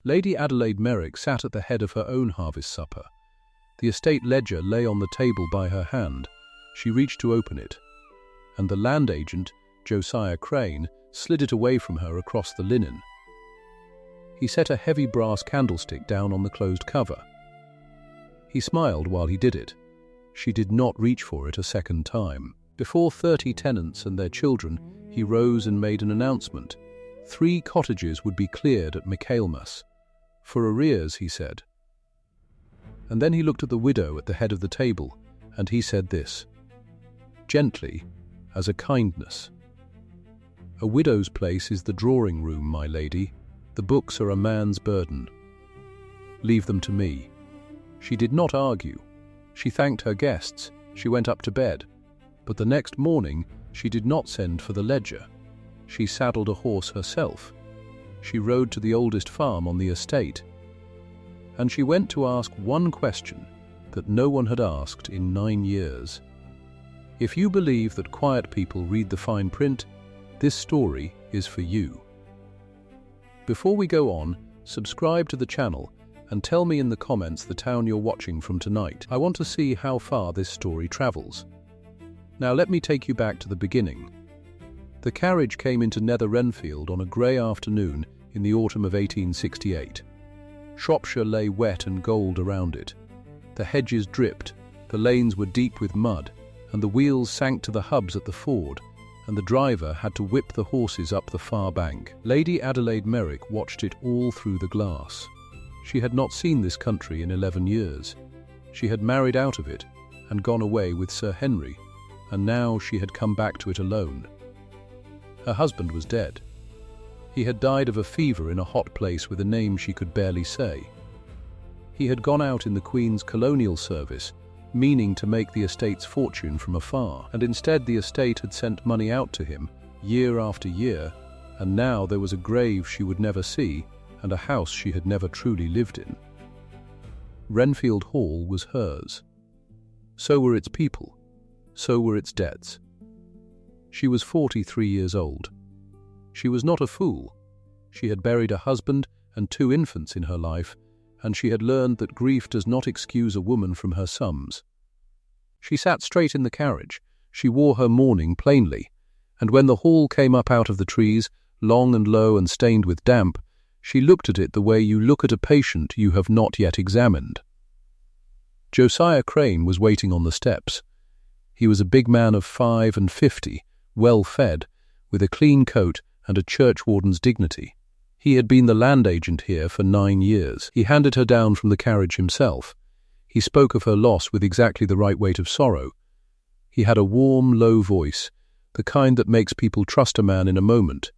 Lady Adelaide Merrick sat at the head of her own harvest supper. The estate ledger lay on the table by her hand. She reached to open it, and the land agent, Josiah Crane, slid it away from her across the linen. He set a heavy brass candlestick down on the closed cover. He smiled while he did it. She did not reach for it a second time. Before 30 tenants and their children, he rose and made an announcement. 3 cottages would be cleared at Michaelmas. For arrears, he said. And then he looked at the widow at the head of the table, and he said this, gently, as a kindness. A widow's place is the drawing room, my lady. The books are a man's burden. Leave them to me. She did not argue. She thanked her guests. She went up to bed. But the next morning, she did not send for the ledger. She saddled a horse herself. She rode to the oldest farm on the estate. And she went to ask one question that no one had asked in 9 years. If you believe that quiet people read the fine print, this story is for you. Before we go on, subscribe to the channel and tell me in the comments the town you're watching from tonight. I want to see how far this story travels. Now let me take you back to the beginning. The carriage came into Nether Renfield on a grey afternoon in the autumn of 1868. Shropshire lay wet and gold around it. The hedges dripped, the lanes were deep with mud, and the wheels sank to the hubs at the ford, and the driver had to whip the horses up the far bank. Lady Adelaide Merrick watched it all through the glass. She had not seen this country in 11 years. She had married out of it and gone away with Sir Henry, and now she had come back to it alone. Her husband was dead. He had died of a fever in a hot place with a name she could barely say. He had gone out in the Queen's colonial service, meaning to make the estate's fortune from afar, and instead the estate had sent money out to him, year after year, and now there was a grave she would never see, and a house she had never truly lived in. Renfield Hall was hers. So were its people. So were its debts. She was 43 years old. She was not a fool. She had buried a husband and 2 infants in her life, and she had learned that grief does not excuse a woman from her sums. She sat straight in the carriage. She wore her mourning plainly, and when the hall came up out of the trees, long and low and stained with damp, she looked at it the way you look at a patient you have not yet examined. Josiah Crane was waiting on the steps. He was a big man of 55, well-fed, with a clean coat and a churchwarden's dignity. He had been the land agent here for 9 years. He handed her down from the carriage himself. He spoke of her loss with exactly the right weight of sorrow. He had a warm, low voice, the kind that makes people trust a man in a moment.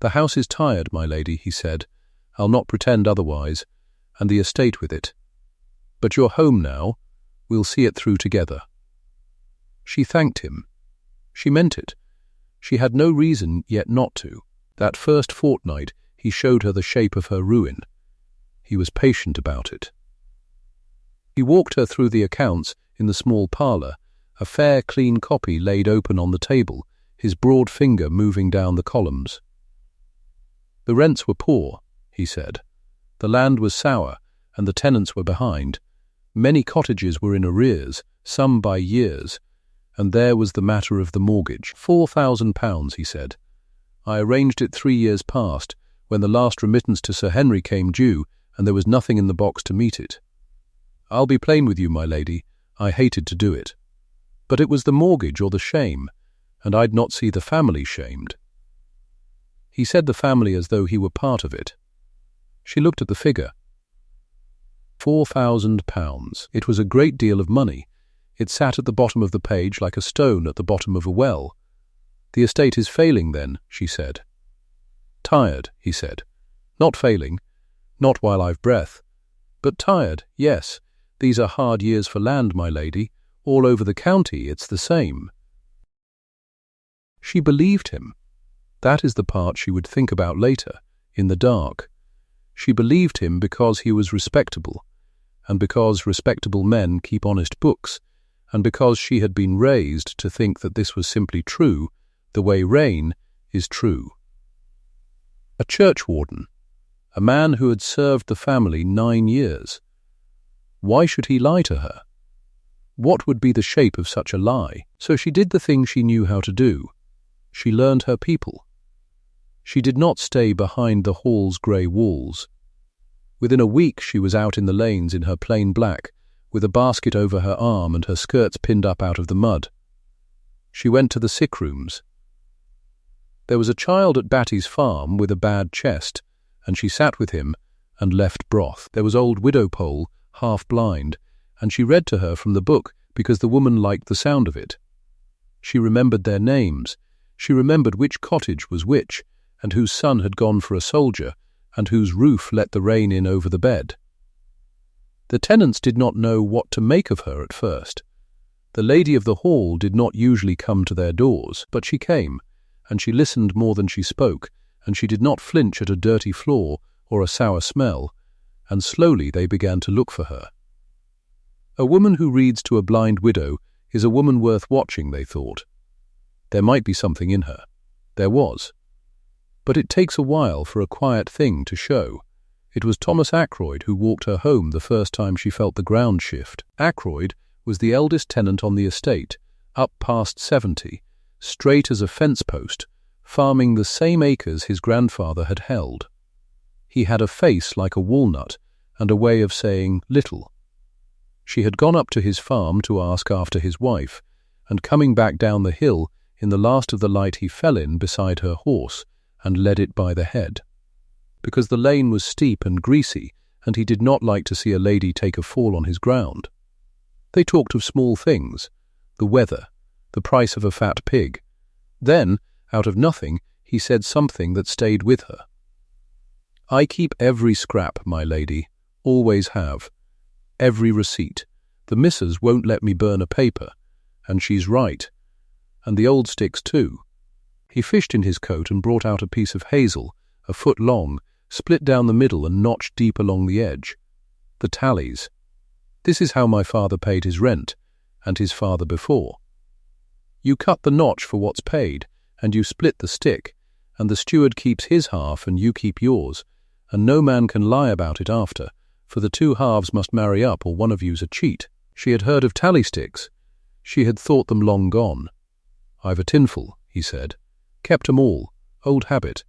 "The house is tired, my lady," he said. "I'll not pretend otherwise, and the estate with it. But you're home now. We'll see it through together." She thanked him. She meant it. She had no reason yet not to. That first fortnight, he showed her the shape of her ruin. He was patient about it. He walked her through the accounts in the small parlour, a fair, clean copy laid open on the table, his broad finger moving down the columns. The rents were poor, he said. The land was sour, and the tenants were behind. Many cottages were in arrears, some by years, and there was the matter of the mortgage. £4,000, he said. I arranged it 3 years past, when the last remittance to Sir Henry came due, and there was nothing in the box to meet it. I'll be plain with you, my lady, I hated to do it. But it was the mortgage or the shame, and I'd not see the family shamed. He said the family as though he were part of it. She looked at the figure. £4,000. It was a great deal of money. It sat at the bottom of the page like a stone at the bottom of a well. The estate is failing then, she said. Tired, he said. Not failing. Not while I've breath. But tired, yes. These are hard years for land, my lady. All over the county it's the same. She believed him. That is the part she would think about later, in the dark. She believed him because he was respectable, and because respectable men keep honest books, and because she had been raised to think that this was simply true, the way rain is true. A churchwarden, a man who had served the family 9 years. Why should he lie to her? What would be the shape of such a lie? So she did the thing she knew how to do. She learned her people. She did not stay behind the hall's grey walls. Within a week she was out in the lanes in her plain black, with a basket over her arm and her skirts pinned up out of the mud. She went to the sick rooms. There was a child at Batty's farm with a bad chest, and she sat with him and left broth. There was old Widow Pole, half blind, and she read to her from the book because the woman liked the sound of it. She remembered their names. She remembered which cottage was which, and whose son had gone for a soldier, and whose roof let the rain in over the bed. The tenants did not know what to make of her at first. The lady of the hall did not usually come to their doors, but she came, and she listened more than she spoke, and she did not flinch at a dirty floor or a sour smell, and slowly they began to look for her. A woman who reads to a blind widow is a woman worth watching, they thought. There might be something in her. There was. But it takes a while for a quiet thing to show. It was Thomas Ackroyd who walked her home the first time she felt the ground shift. Ackroyd was the eldest tenant on the estate, up past 70, straight as a fence post, farming the same acres his grandfather had held. He had a face like a walnut and a way of saying little. She had gone up to his farm to ask after his wife, and coming back down the hill in the last of the light he fell in beside her horse and led it by the head. Because the lane was steep and greasy, and he did not like to see a lady take a fall on his ground. They talked of small things, the weather, the price of a fat pig. Then, out of nothing, he said something that stayed with her. "I keep every scrap, my lady, always have. Every receipt. The missus won't let me burn a paper, and she's right. And the old sticks too." He fished in his coat and brought out a piece of hazel, a foot long, split down the middle and notched deep along the edge. The tallies. This is how my father paid his rent, and his father before. You cut the notch for what's paid, and you split the stick, and the steward keeps his half and you keep yours, and no man can lie about it after, for the two halves must marry up or one of you's a cheat. She had heard of tally sticks. She had thought them long gone. "I've a tinful," he said. "Kept 'em all. Old habit."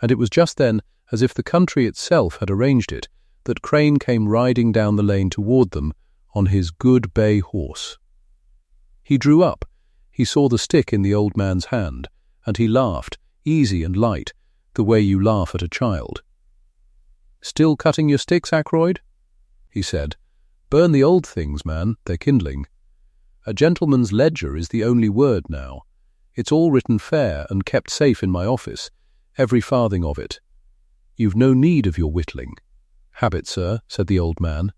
And it was just then, as if the country itself had arranged it, that Crane came riding down the lane toward them on his good bay horse. He drew up. He saw the stick in the old man's hand, and he laughed, easy and light, the way you laugh at a child. "Still cutting your sticks, Ackroyd?" he said. "Burn the old things, man, they're kindling. A gentleman's ledger is the only word now. It's all written fair and kept safe in my office, every farthing of it. You've no need of your whittling." "Habit, sir," said the old man.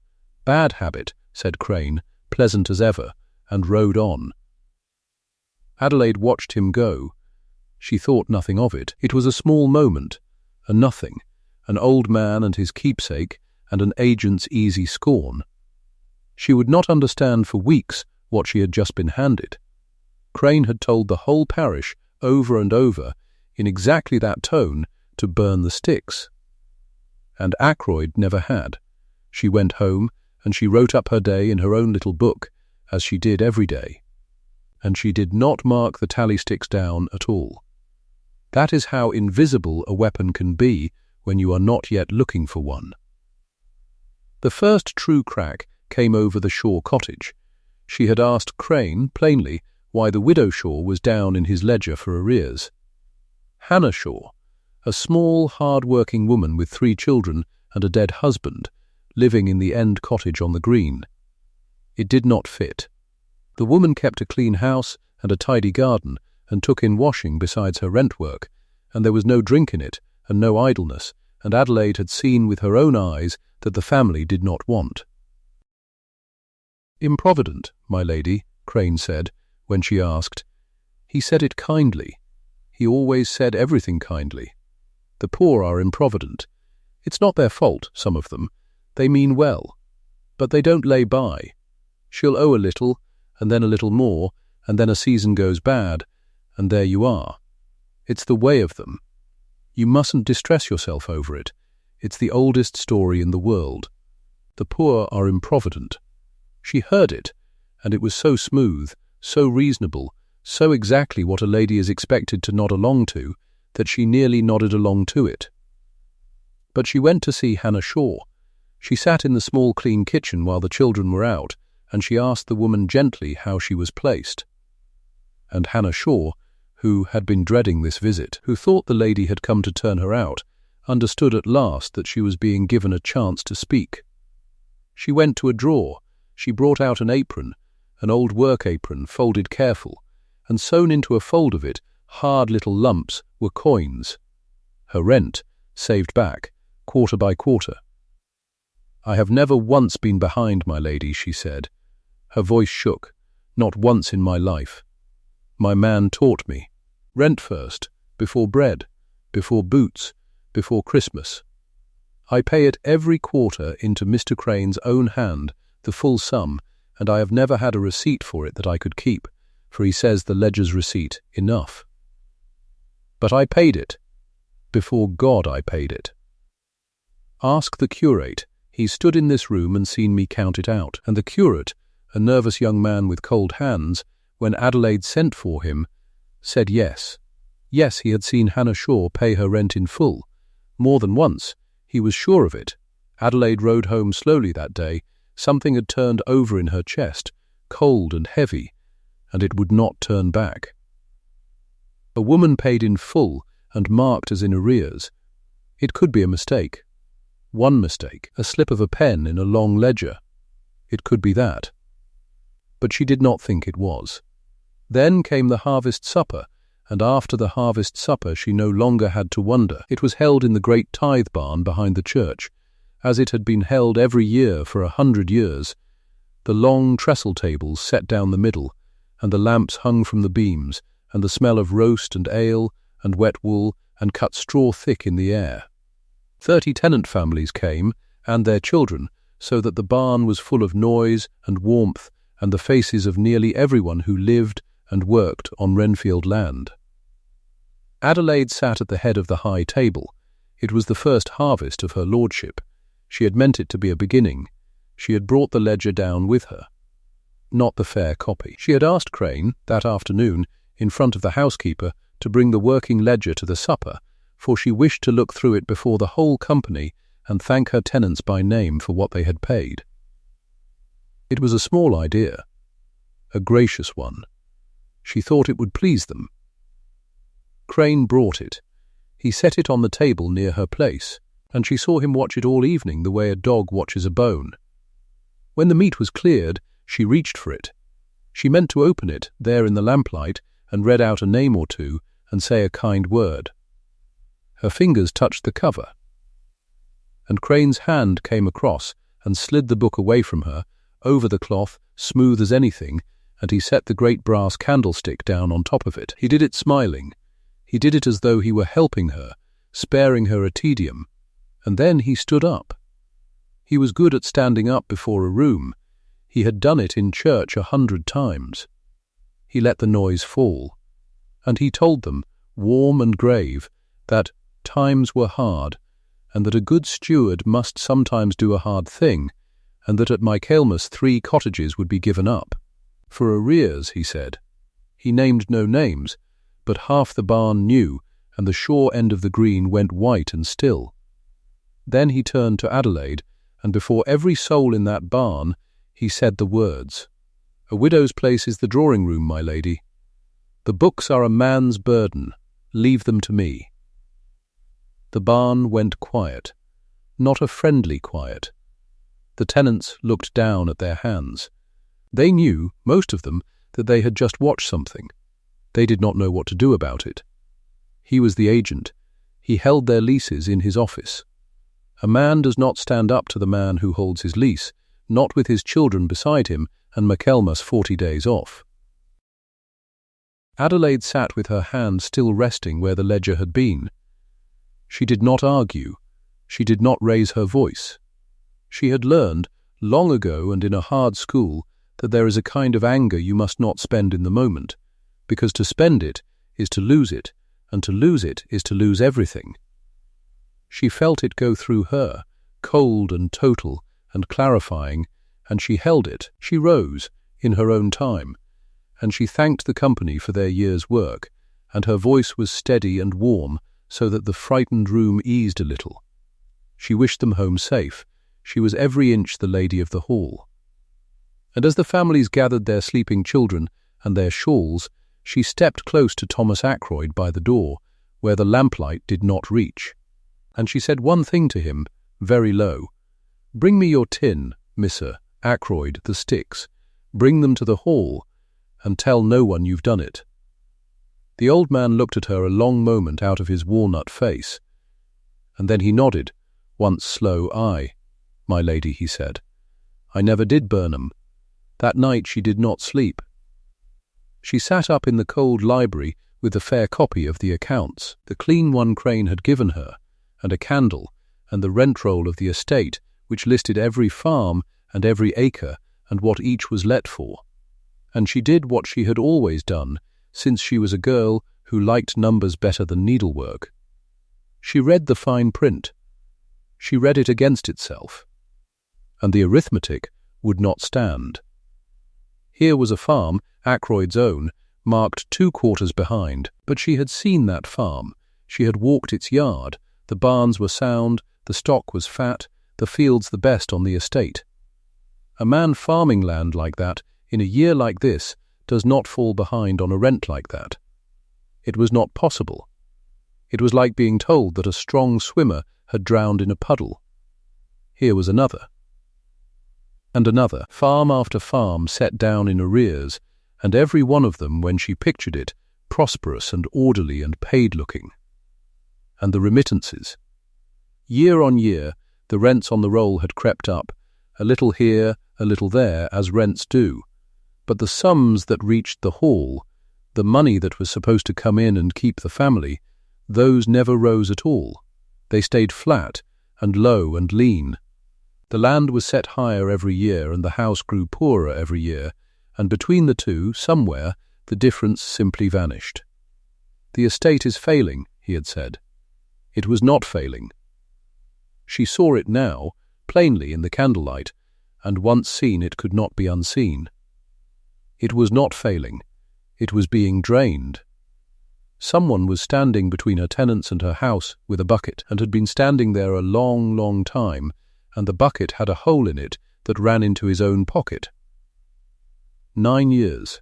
"Bad habit," said Crane, pleasant as ever, and rode on. Adelaide watched him go. She thought nothing of it. It was a small moment, a nothing, an old man and his keepsake, and an agent's easy scorn. She would not understand for weeks what she had just been handed. Crane had told the whole parish, over and over, in exactly that tone, to burn the sticks. And Ackroyd never had. She went home, and she wrote up her day in her own little book, as she did every day. And she did not mark the tally sticks down at all. That is how invisible a weapon can be when you are not yet looking for one. The first true crack came over the Shaw cottage. She had asked Crane, plainly, why the widow Shaw was down in his ledger for arrears. Hannah Shaw, a small, hard-working woman with 3 children and a dead husband, living in the end cottage on the green. It did not fit. The woman kept a clean house and a tidy garden, and took in washing besides her rent work, and there was no drink in it, and no idleness, and Adelaide had seen with her own eyes that the family did not want. "Improvident, my lady," Crane said, when she asked. "He said it kindly. He always said everything kindly. The poor are improvident. It's not their fault, some of them. They mean well. But they don't lay by. She'll owe a little, and then a little more, and then a season goes bad, and there you are. It's the way of them. You mustn't distress yourself over it. It's the oldest story in the world. The poor are improvident. She heard it, and it was so smooth, so reasonable, so exactly what a lady is expected to nod along to, that she nearly nodded along to it. But she went to see Hannah Shaw. She sat in the small clean kitchen while the children were out, and she asked the woman gently how she was placed. And Hannah Shaw, who had been dreading this visit, who thought the lady had come to turn her out, understood at last that she was being given a chance to speak. She went to a drawer. She brought out an apron, an old work apron, folded careful, and sewn into a fold of it, hard little lumps, were coins. Her rent, saved back, quarter by quarter. "I have never once been behind, my lady," she said. Her voice shook. "Not once in my life. My man taught me. Rent first, before bread, before boots, before Christmas. I pay it every quarter into Mr. Crane's own hand, the full sum, and I have never had a receipt for it that I could keep, for he says the ledger's receipt enough. But I paid it. Before God I paid it. Ask the curate. He stood in this room and seen me count it out, and the curate, a nervous young man with cold hands, when Adelaide sent for him, said yes. Yes, he had seen Hannah Shaw pay her rent in full. More than once. He was sure of it. Adelaide rode home slowly that day. Something had turned over in her chest, cold and heavy, and it would not turn back. A woman paid in full and marked as in arrears. It could be a mistake. One mistake, a slip of a pen in a long ledger. It could be that. But she did not think it was. Then came the harvest supper, and after the harvest supper she no longer had to wonder. It was held in the great tithe barn behind the church, as it had been held every year for 100 years. The long trestle tables set down the middle, and the lamps hung from the beams, and the smell of roast and ale and wet wool and cut straw thick in the air. 30 tenant families came, and their children, so that the barn was full of noise and warmth and the faces of nearly everyone who lived and worked on Renfield land. Adelaide sat at the head of the high table. It was the first harvest of her lordship. She had meant it to be a beginning. She had brought the ledger down with her. Not the fair copy. She had asked Crane, that afternoon, in front of the housekeeper, to bring the working ledger to the supper, for she wished to look through it before the whole company and thank her tenants by name for what they had paid. It was a small idea, a gracious one. She thought it would please them. Crane brought it. He set it on the table near her place, and she saw him watch it all evening the way a dog watches a bone. When the meat was cleared, she reached for it. She meant to open it there in the lamplight and read out a name or two and say a kind word. Her fingers touched the cover, and Crane's hand came across and slid the book away from her, over the cloth, smooth as anything, and he set the great brass candlestick down on top of it. He did it smiling. He did it as though he were helping her, sparing her a tedium, and then he stood up. He was good at standing up before a room. He had done it in church 100 times. He let the noise fall, and he told them, warm and grave, that times were hard, and that a good steward must sometimes do a hard thing, and that at Michaelmas 3 cottages would be given up. For arrears, he said. He named no names, but half the barn knew, and the shore end of the green went white and still. Then he turned to Adelaide, and before every soul in that barn, he said the words, "A widow's place is the drawing-room, my lady. The books are a man's burden. Leave them to me." The barn went quiet, not a friendly quiet. The tenants looked down at their hands. They knew, most of them, that they had just watched something. They did not know what to do about it. He was the agent. He held their leases in his office. A man does not stand up to the man who holds his lease, not with his children beside him and Michaelmas 40 days off. Adelaide sat with her hand still resting where the ledger had been. She did not argue. She did not raise her voice. She had learned, long ago and in a hard school, that there is a kind of anger you must not spend in the moment, because to spend it is to lose it, and to lose it is to lose everything. She felt it go through her, cold and total and clarifying, and she held it. She rose, in her own time, and she thanked the company for their year's work, and her voice was steady and warm so that the frightened room eased a little. She wished them home safe. She was every inch the lady of the hall. And as the families gathered their sleeping children and their shawls, she stepped close to Thomas Ackroyd by the door, where the lamplight did not reach. And she said one thing to him, very low. "Bring me your tin, Mr. Ackroyd, the sticks. Bring them to the hall, and tell no one you've done it." The old man looked at her a long moment out of his walnut face, and then he nodded, once slow. "Aye, my lady," he said. "I never did burn 'em." That night she did not sleep. She sat up in the cold library with the fair copy of the accounts, the clean one Crane had given her, and a candle, and the rent roll of the estate, which listed every farm and every acre and what each was let for. And she did what she had always done, since she was a girl who liked numbers better than needlework. She read the fine print. She read it against itself. And the arithmetic would not stand. Here was a farm, Ackroyd's own, marked 2 quarters behind, but she had seen that farm. She had walked its yard. The barns were sound, the stock was fat, the fields the best on the estate. A man farming land like that, in a year like this, does not fall behind on a rent like that. It was not possible. It was like being told that a strong swimmer had drowned in a puddle. Here was another. And another, farm after farm set down in arrears, and every one of them, when she pictured it, prosperous and orderly and paid-looking. And the remittances. Year on year, the rents on the roll had crept up, a little here, a little there, as rents do. But the sums that reached the hall, the money that was supposed to come in and keep the family, those never rose at all. They stayed flat and low and lean. The land was set higher every year and the house grew poorer every year, and between the two, somewhere, the difference simply vanished. "The estate is failing," he had said. It was not failing. She saw it now, plainly in the candlelight, and once seen it could not be unseen. It was not failing. It was being drained. Someone was standing between her tenants and her house with a bucket, and had been standing there a long, long time, and the bucket had a hole in it that ran into his own pocket. 9 years.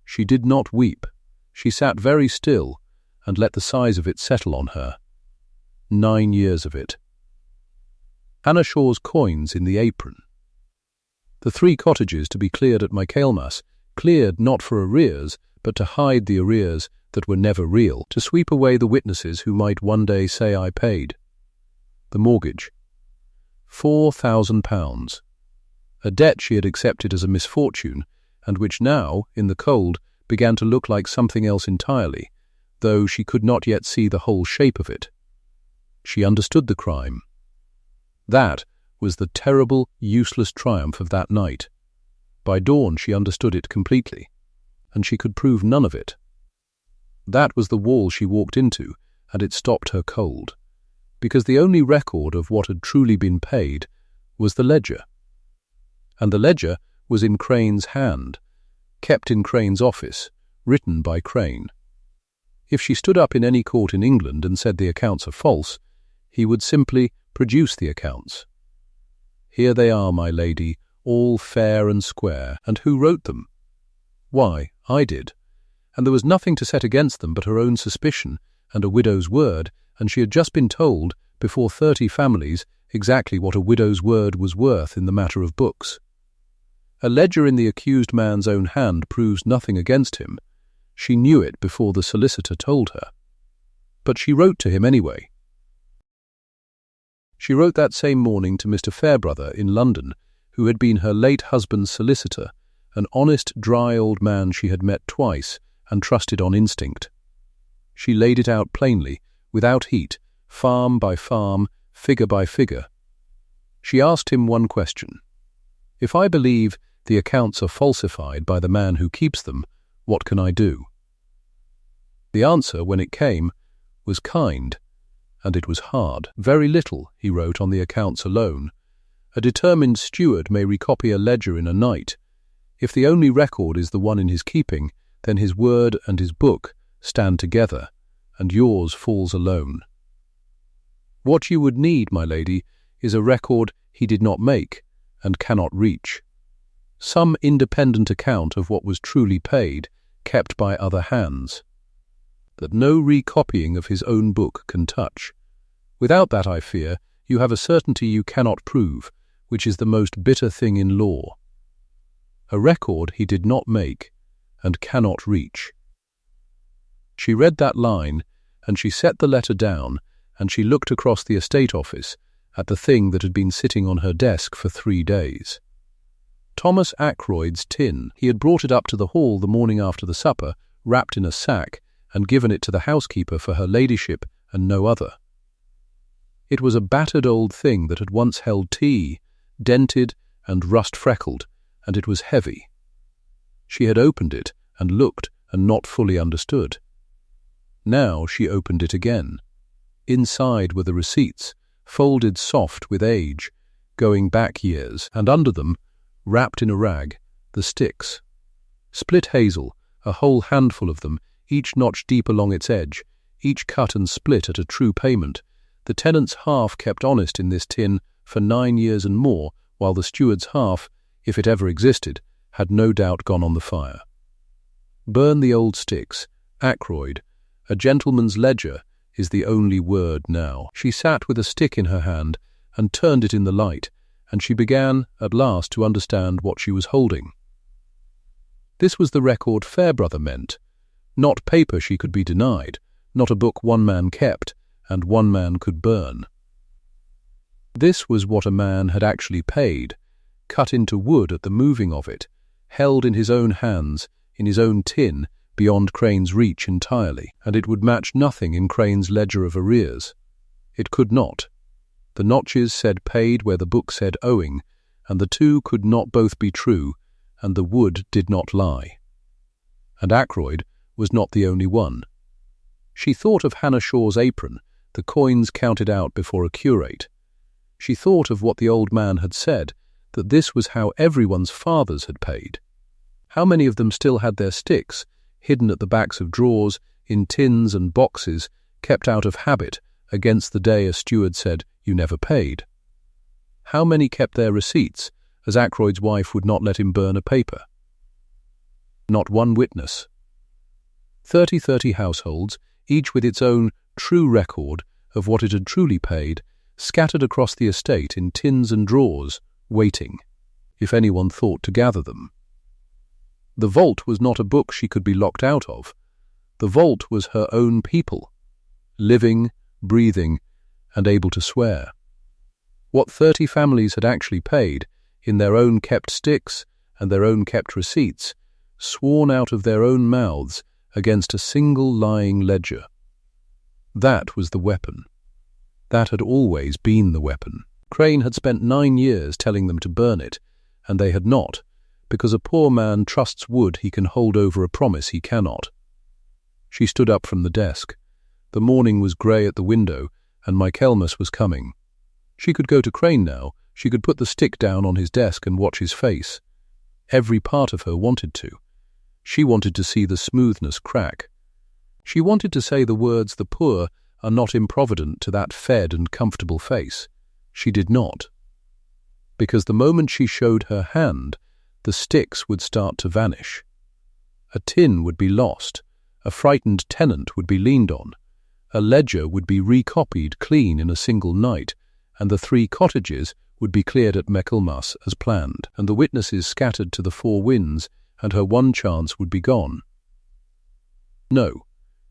She did not weep. She sat very still and let the size of it settle on her. 9 years of it. Hannah Shaw's coins in the apron. The 3 cottages to be cleared at Michaelmas, cleared not for arrears, but to hide the arrears that were never real, to sweep away the witnesses who might one day say I paid. The mortgage. £4,000. A debt she had accepted as a misfortune, and which now, in the cold, began to look like something else entirely, though she could not yet see the whole shape of it. She understood the crime. That was the terrible, useless triumph of that night. By dawn she understood it completely, and she could prove none of it. That was the wall she walked into, and it stopped her cold, because the only record of what had truly been paid was the ledger. And the ledger was in Crane's hand, kept in Crane's office, written by Crane. If she stood up in any court in England and said the accounts are false, he would simply produce the accounts. Here they are, my lady, all fair and square. And who wrote them? Why, I did. And there was nothing to set against them but her own suspicion and a widow's word, and she had just been told, before 30 families, exactly what a widow's word was worth in the matter of books. A ledger in the accused man's own hand proves nothing against him. She knew it before the solicitor told her. But she wrote to him anyway. She wrote that same morning to Mr. Fairbrother in London, who had been her late husband's solicitor, an honest, dry old man she had met twice and trusted on instinct. She laid it out plainly, without heat, farm by farm, figure by figure. She asked him one question. If I believe the accounts are falsified by the man who keeps them, what can I do? The answer, when it came, was kind, and it was hard. Very little, he wrote on the accounts alone. A determined steward may recopy a ledger in a night. If the only record is the one in his keeping, then his word and his book stand together, and yours falls alone. What you would need, my lady, is a record he did not make and cannot reach. Some independent account of what was truly paid, kept by other hands, that no recopying of his own book can touch. Without that, I fear, you have a certainty you cannot prove, which is the most bitter thing in law. A record he did not make and cannot reach. She read that line, and she set the letter down, and she looked across the estate office at the thing that had been sitting on her desk for 3 days. Thomas Ackroyd's tin. He had brought it up to the hall the morning after the supper, wrapped in a sack, and given it to the housekeeper for her ladyship and no other. It was a battered old thing that had once held tea, dented and rust-freckled, and it was heavy. She had opened it and looked and not fully understood. Now she opened it again. Inside were the receipts, folded soft with age, going back years, and under them, wrapped in a rag, the sticks. Split hazel, a whole handful of them, each notch deep along its edge, each cut and split at a true payment. The tenant's half kept honest in this tin for 9 years and more, while the steward's half, if it ever existed, had no doubt gone on the fire. Burn the old sticks. Ackroyd. A gentleman's ledger is the only word now. She sat with a stick in her hand and turned it in the light, and she began, at last, to understand what she was holding. This was the record Fairbrother meant. Not paper she could be denied, not a book one man kept, and one man could burn. This was what a man had actually paid, cut into wood at the moving of it, held in his own hands, in his own tin, beyond Crane's reach entirely, and it would match nothing in Crane's ledger of arrears. It could not. The notches said paid where the book said owing, and the two could not both be true, and the wood did not lie. And Ackroyd was not the only one. She thought of Hannah Shaw's apron, the coins counted out before a curate. She thought of what the old man had said, that this was how everyone's fathers had paid. How many of them still had their sticks, hidden at the backs of drawers, in tins and boxes, kept out of habit, against the day a steward said, "You never paid." How many kept their receipts, as Ackroyd's wife would not let him burn a paper? Not one witness. 30 households, each with its own true record of what it had truly paid, scattered across the estate in tins and drawers, waiting, if anyone thought to gather them. The vault was not a book she could be locked out of. The vault was her own people, living, breathing, and able to swear. What 30 families had actually paid, in their own kept sticks and their own kept receipts, sworn out of their own mouths against a single lying ledger. That was the weapon. That had always been the weapon. Crane had spent 9 years telling them to burn it, and they had not, because a poor man trusts wood he can hold over a promise he cannot. She stood up from the desk. The morning was grey at the window, and Michaelmas was coming. She could go to Crane now. She could put the stick down on his desk and watch his face. Every part of her wanted to. She wanted to see the smoothness crack. She wanted to say the words, "The poor are not improvident," to that fed and comfortable face. She did not. Because the moment she showed her hand, the sticks would start to vanish. A tin would be lost. A frightened tenant would be leaned on. A ledger would be recopied clean in a single night, and the 3 cottages would be cleared at Michaelmas as planned, and the witnesses scattered to the 4 winds, and her one chance would be gone. No,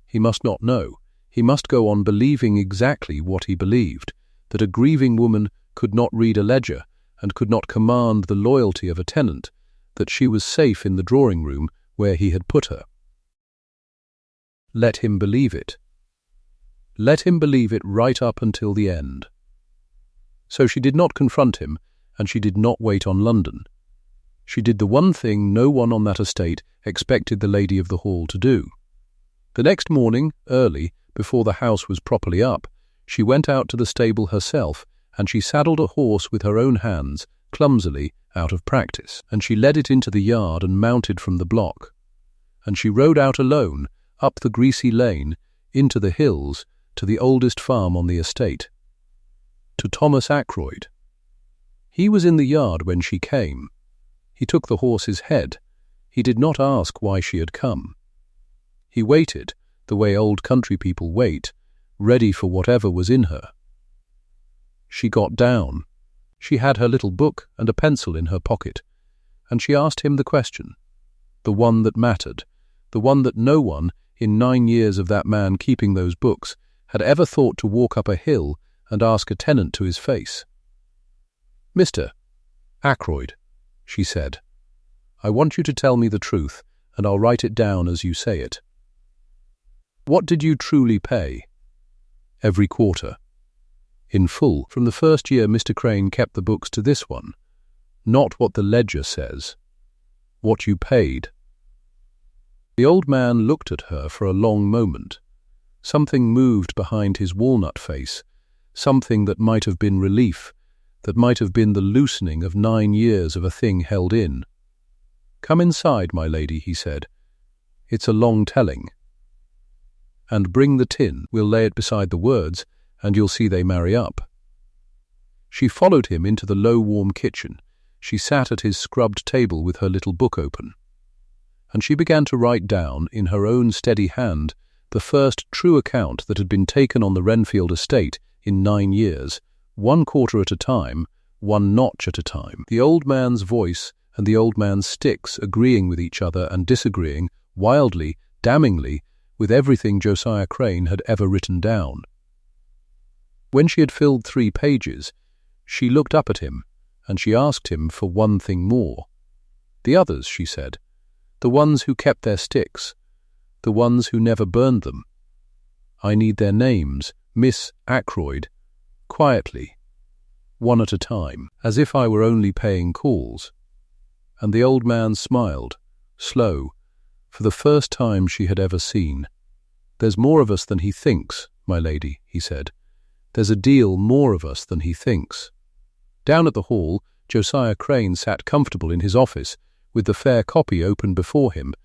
he must not know. He must go on believing exactly what he believed, that a grieving woman could not read a ledger and could not command the loyalty of a tenant, that she was safe in the drawing-room where he had put her. Let him believe it. Let him believe it right up until the end. So she did not confront him, and she did not wait on London. She did the one thing no one on that estate expected the lady of the hall to do. The next morning, early, before the house was properly up, She went out to the stable herself, and she saddled a horse with her own hands, clumsily, out of practice, and she led it into the yard and mounted from the block. And she rode out alone, up the greasy lane, into the hills, to the oldest farm on the estate. To Thomas Ackroyd. He was in the yard when she came. He took the horse's head. He did not ask why she had come. He waited, the way old country people wait, ready for whatever was in her. She got down. She had her little book and a pencil in her pocket, and she asked him the question, the one that mattered, the one that no one, in 9 years of that man keeping those books, had ever thought to walk up a hill and ask a tenant to his face. "Mr. Ackroyd," she said, "I want you to tell me the truth, and I'll write it down as you say it. What did you truly pay? Every quarter. In full, from the first year Mr. Crane kept the books to this one. Not what the ledger says. What you paid." The old man looked at her for a long moment. Something moved behind his walnut face, something that might have been relief, that might have been the loosening of 9 years of a thing held in. "Come inside, my lady," he said. "It's a long telling. And bring the tin, we'll lay it beside the words, and you'll see they marry up." She followed him into the low warm kitchen. She sat at his scrubbed table with her little book open. And she began to write down, in her own steady hand, the first true account that had been taken on the Renfield estate in 9 years, 1 quarter at a time, 1 notch at a time. The old man's voice and the old man's sticks agreeing with each other and disagreeing, wildly, damningly, with everything Josiah Crane had ever written down. When she had filled 3 pages, she looked up at him, and she asked him for one thing more. "The others," she said, "the ones who kept their sticks, the ones who never burned them. I need their names, Miss Ackroyd, quietly, 1 at a time, as if I were only paying calls." And the old man smiled, slow, for the first time she had ever seen. "There's more of us than he thinks, my lady," he said. "There's a deal more of us than he thinks." Down at the hall, Josiah Crane sat comfortable in his office, with the fair copy open before him,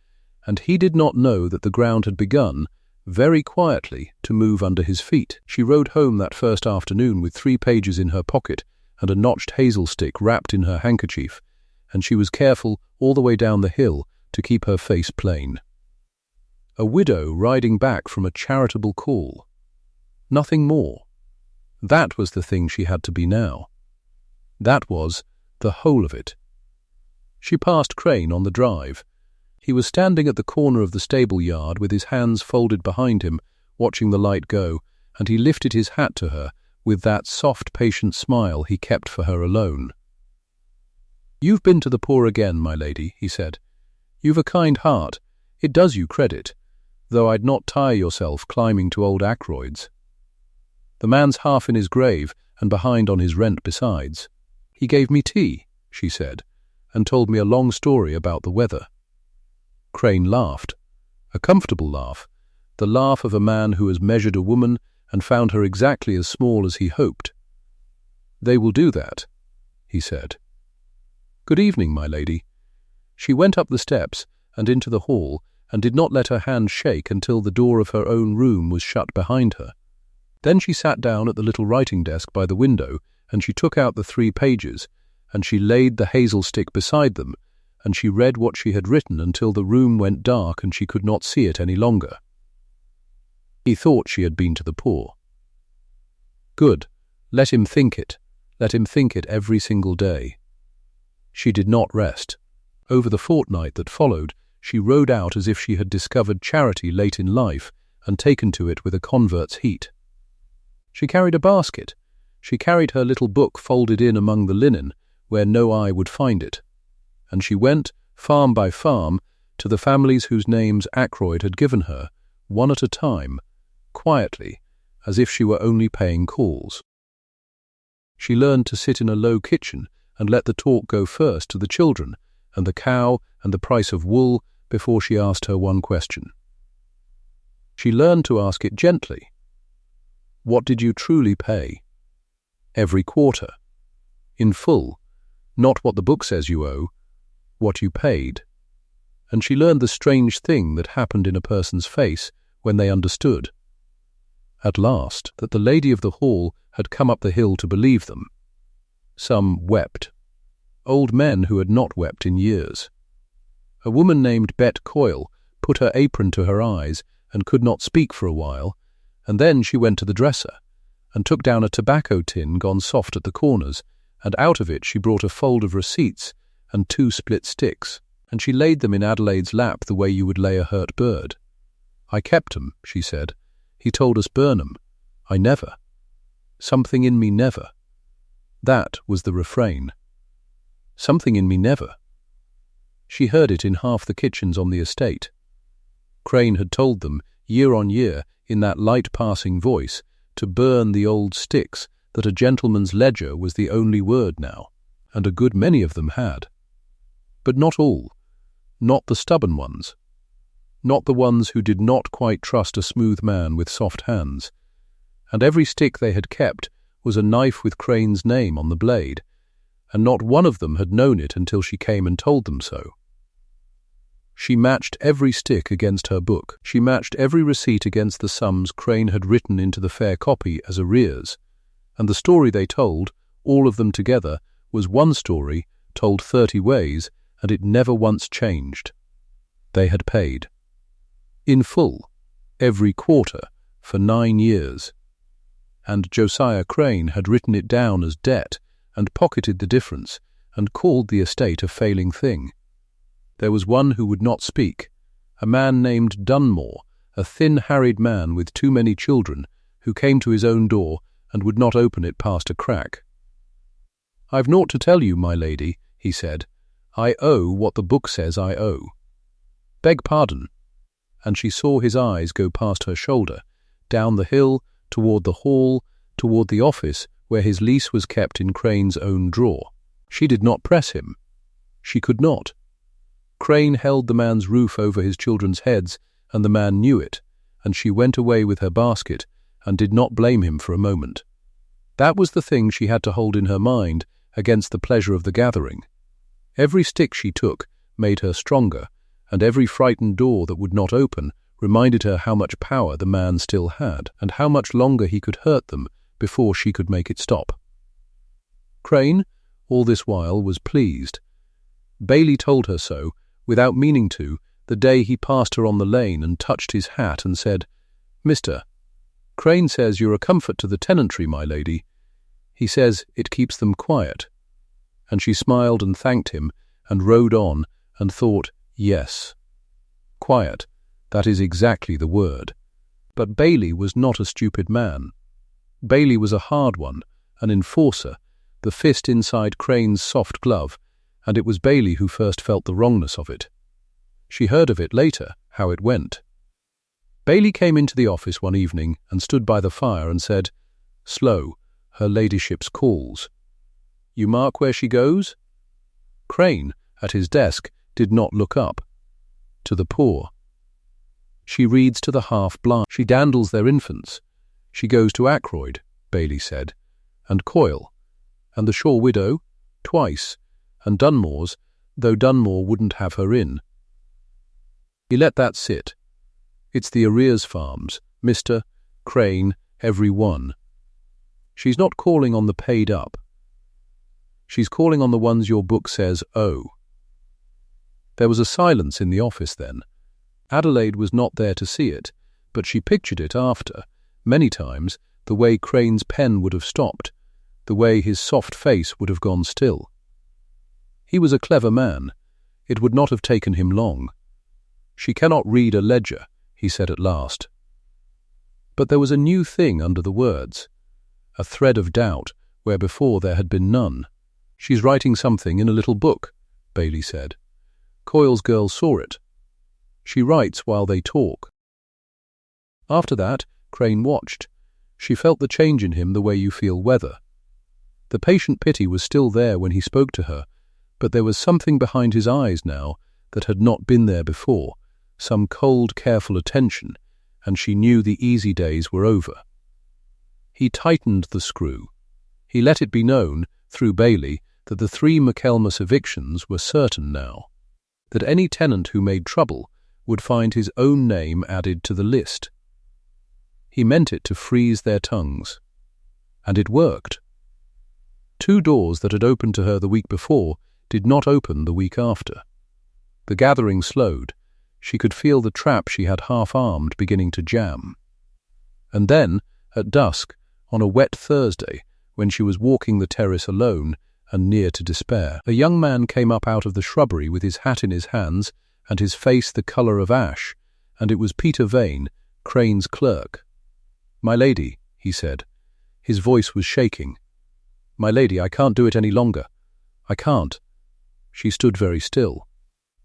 and he did not know that the ground had begun, very quietly, to move under his feet. She rode home that first afternoon with 3 pages in her pocket and a notched hazel stick wrapped in her handkerchief, and she was careful all the way down the hill to keep her face plain. A widow riding back from a charitable call. Nothing more. That was the thing she had to be now. That was the whole of it. She passed Crane on the drive. He was standing at the corner of the stable yard with his hands folded behind him, watching the light go, and he lifted his hat to her with that soft, patient smile he kept for her alone. "You've been to the poor again, my lady," he said. "You've a kind heart. It does you credit, though I'd not tire yourself climbing to old Ackroyd's. The man's half in his grave and behind on his rent besides. He gave me tea," she said, and told me a long story about the weather." Crane laughed, a comfortable laugh, the laugh of a man who has measured a woman and found her exactly as small as he hoped. "They will do that," he said. "Good evening, my lady." She went up the steps and into the hall and did not let her hand shake until the door of her own room was shut behind her. Then she sat down at the little writing desk by the window, and she took out the 3 pages, and she laid the hazel stick beside them, and she read what she had written until the room went dark and she could not see it any longer. He thought she had been to the poor. Good. Let him think it. Let him think it every single day. She did not rest. Over the fortnight that followed, she rode out as if she had discovered charity late in life and taken to it with a convert's heat. She carried a basket. She carried her little book folded in among the linen, where no eye would find it. And she went, farm by farm, to the families whose names Ackroyd had given her, 1 at a time, quietly, as if she were only paying calls. She learned to sit in a low kitchen and let the talk go first to the children and the cow and the price of wool before she asked her one question. She learned to ask it gently. What did you truly pay? Every quarter. In full. Not what the book says you owe, what you paid. And she learned the strange thing that happened in a person's face when they understood. At last, that the lady of the hall had come up the hill to believe them. Some wept. Old men who had not wept in years. A woman named Bet Coyle put her apron to her eyes and could not speak for a while, and then she went to the dresser and took down a tobacco tin gone soft at the corners, and out of it she brought a fold of receipts and 2 split sticks, and she laid them in Adelaide's lap the way you would lay a hurt bird. I kept 'em, she said. He told us burn 'em. I never. Something in me never. That was the refrain. Something in me never. She heard it in half the kitchens on the estate. Crane had told them, year on year, in that light passing voice, to burn the old sticks, that a gentleman's ledger was the only word now, and a good many of them had. But not all, not the stubborn ones, not the ones who did not quite trust a smooth man with soft hands, and every stick they had kept was a knife with Crane's name on the blade, and not one of them had known it until she came and told them so. She matched every stick against her book. She matched every receipt against the sums Crane had written into the fair copy as arrears, and the story they told, all of them together, was one story told 30 ways, and it never once changed. They had paid. In full, every quarter, for 9 years. And Josiah Crane had written it down as debt, and pocketed the difference, and called the estate a failing thing. There was one who would not speak, a man named Dunmore, a thin, harried man with too many children, who came to his own door and would not open it past a crack. "I've naught to tell you, my lady," he said. "I owe what the book says I owe." "Beg pardon." And she saw his eyes go past her shoulder, down the hill, toward the hall, toward the office where his lease was kept in Crane's own drawer. She did not press him. She could not. Crane held the man's roof over his children's heads, and the man knew it, and she went away with her basket and did not blame him for a moment. That was the thing she had to hold in her mind against the pleasure of the gathering. Every stick she took made her stronger, and every frightened door that would not open reminded her how much power the man still had, and how much longer he could hurt them before she could make it stop. Crane, all this while, was pleased. Bailey told her so, without meaning to, the day he passed her on the lane and touched his hat and said, "Mr. Crane says you're a comfort to the tenantry, my lady. He says it keeps them quiet." And she smiled and thanked him, and rode on, and thought, yes. Quiet, that is exactly the word. But Bailey was not a stupid man. Bailey was a hard one, an enforcer, the fist inside Crane's soft glove, and it was Bailey who first felt the wrongness of it. She heard of it later, how it went. Bailey came into the office one evening and stood by the fire and said, "Slow, her ladyship's calls. You mark where she goes?" Crane, at his desk, did not look up. "To the poor. She reads to the half-blind. She dandles their infants. She goes to Ackroyd," Bailey said, "and Coyle, and the Shaw widow, twice, and Dunmore's, though Dunmore wouldn't have her in." He let that sit. "It's the arrears farms, Mr. Crane, every one. She's not calling on the paid up. She's calling on the ones your book says owe." There was a silence in the office then. Adelaide was not there to see it, but she pictured it after, many times, the way Crane's pen would have stopped, the way his soft face would have gone still. He was a clever man. It would not have taken him long. "She cannot read a ledger," he said at last. But there was a new thing under the words, a thread of doubt where before there had been none. "She's writing something in a little book," Bailey said. "Coyle's girl saw it. She writes while they talk." After that, Crane watched. She felt the change in him the way you feel weather. The patient pity was still there when he spoke to her, but there was something behind his eyes now that had not been there before, some cold, careful attention, and she knew the easy days were over. He tightened the screw. He let it be known, through Bailey, that the 3 McElmus evictions were certain now, that any tenant who made trouble would find his own name added to the list. He meant it to freeze their tongues. And it worked. 2 doors that had opened to her the week before did not open the week after. The gathering slowed. She could feel the trap she had half-armed beginning to jam. And then, at dusk, on a wet Thursday, when she was walking the terrace alone and near to despair, a young man came up out of the shrubbery with his hat in his hands and his face the colour of ash, and it was Peter Vane, Crane's clerk. "My lady," he said. His voice was shaking. "My lady, I can't do it any longer. I can't." She stood very still.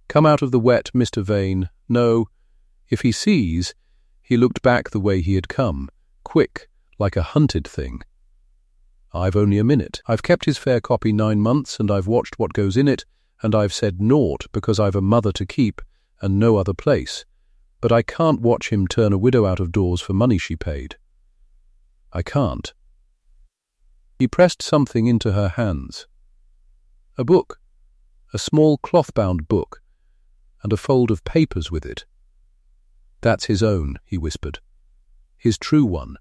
"Come out of the wet, Mr. Vane. No. If he sees—" He looked back the way he had come, quick, like a hunted thing. "I've only a minute. I've kept his fair copy 9 months, and I've watched what goes in it, and I've said naught because I've a mother to keep and no other place. But I can't watch him turn a widow out of doors for money she paid. I can't." He pressed something into her hands. A book, a small cloth-bound book, and a fold of papers with it. "That's his own," he whispered. "His true one.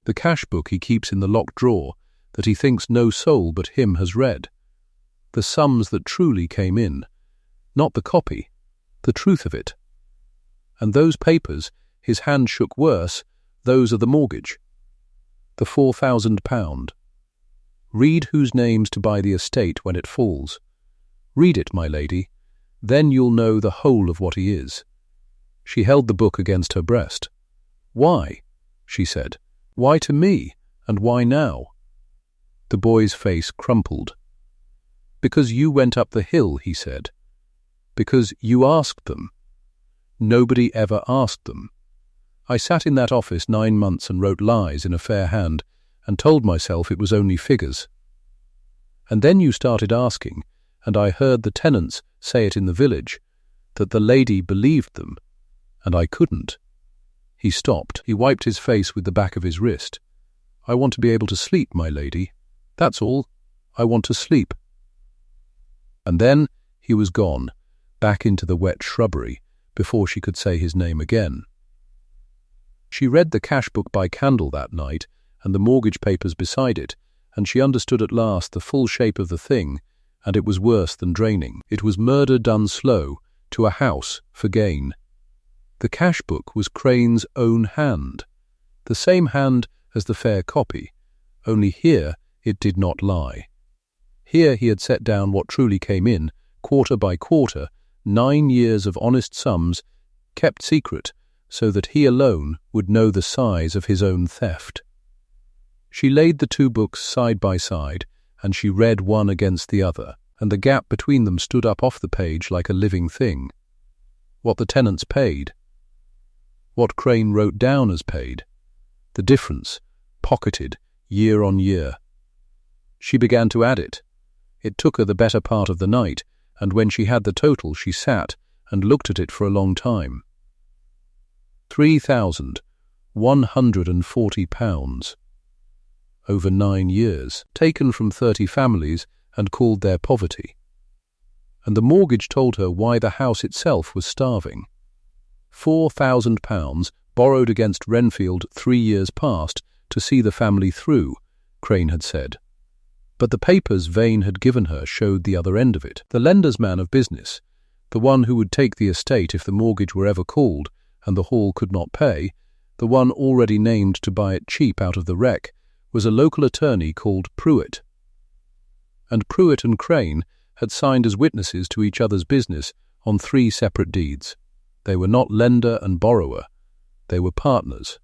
The cash book he keeps in the locked drawer that he thinks no soul but him has read. The sums that truly came in. Not the copy, the truth of it. And those papers," his hand shook worse, "those are the mortgage. The £4,000. Read whose name's to buy the estate when it falls. Read it, my lady. Then you'll know the whole of what he is." She held the book against her breast. "Why?" she said. "Why to me, and why now?" The boy's face crumpled. "Because you went up the hill," he said. "Because you asked them. Nobody ever asked them. I sat in that office 9 months and wrote lies in a fair hand and told myself it was only figures. And then you started asking, and I heard the tenants say it in the village, that the lady believed them, and I couldn't." He stopped. He wiped his face with the back of his wrist. "I want to be able to sleep, my lady. That's all. I want to sleep." And then he was gone, back into the wet shrubbery, before she could say his name again. She read the cash book by candle that night, and the mortgage papers beside it, and she understood at last the full shape of the thing, and it was worse than draining. It was murder done slow, to a house, for gain. The cash book was Crane's own hand, the same hand as the fair copy, only here it did not lie. Here he had set down what truly came in, quarter by quarter, 9 years of honest sums, kept secret, so that he alone would know the size of his own theft. She laid the 2 books side by side, and she read one against the other, and the gap between them stood up off the page like a living thing. What the tenants paid. What Crane wrote down as paid. The difference, pocketed, year on year. She began to add it. It took her the better part of the night, and when she had the total she sat and looked at it for a long time. £3,140. Over 9 years, taken from 30 families and called their poverty. And the mortgage told her why the house itself was starving. £4,000 borrowed against Renfield 3 years past to see the family through, Crane had said. But the papers Vane had given her showed the other end of it. The lender's man of business, the one who would take the estate if the mortgage were ever called and the hall could not pay, the one already named to buy it cheap out of the wreck, was a local attorney called Pruitt. And Pruitt and Crane had signed as witnesses to each other's business on 3 separate deeds. They were not lender and borrower. They were partners.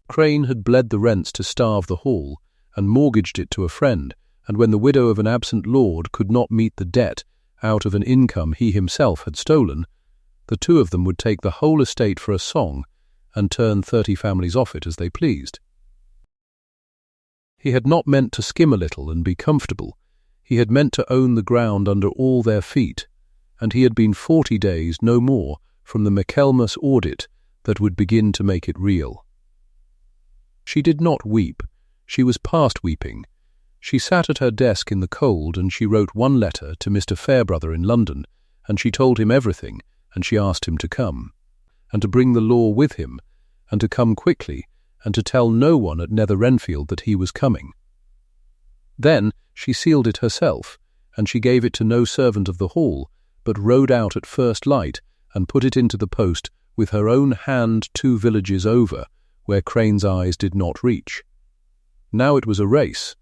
Crane had bled the rents to starve the hall and mortgaged it to a friend, and when the widow of an absent lord could not meet the debt out of an income he himself had stolen, the 2 of them would take the whole estate for a song and turn 30 families off it as they pleased. He had not meant to skim a little and be comfortable. He had meant to own the ground under all their feet, and he had been 40 days, no more, from the McElmus audit that would begin to make it real. She did not weep. She was past weeping. She sat at her desk in the cold, and she wrote one letter to Mr. Fairbrother in London, and she told him everything, and she asked him to come, and to bring the law with him, and to come quickly, and to tell no one at Nether Renfield that he was coming. Then she sealed it herself, and she gave it to no servant of the hall, but rode out at first light and put it into the post with her own hand 2 villages over, where Crane's eyes did not reach. Now it was a race,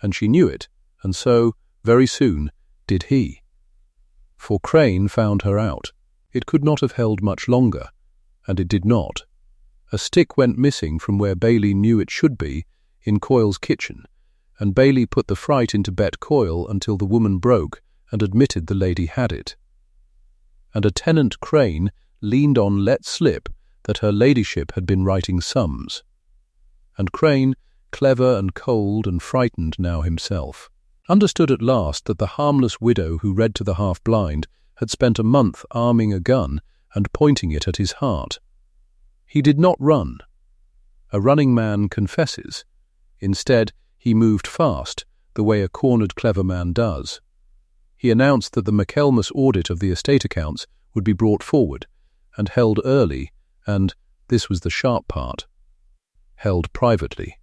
and she knew it, and so, very soon, did he. For Crane found her out. It could not have held much longer, and it did not. A stick went missing from where Bailey knew it should be, in Coyle's kitchen, and Bailey put the fright into Bet Coyle until the woman broke and admitted the lady had it. And a tenant, Crane, leaned on let slip that her ladyship had been writing sums. And Crane, clever and cold and frightened now himself, understood at last that the harmless widow who read to the half-blind had spent a month arming a gun and pointing it at his heart. He did not run. A running man confesses. Instead, he moved fast, the way a cornered clever man does. He announced that the McElmus audit of the estate accounts would be brought forward, and held early, and, this was the sharp part, held privately.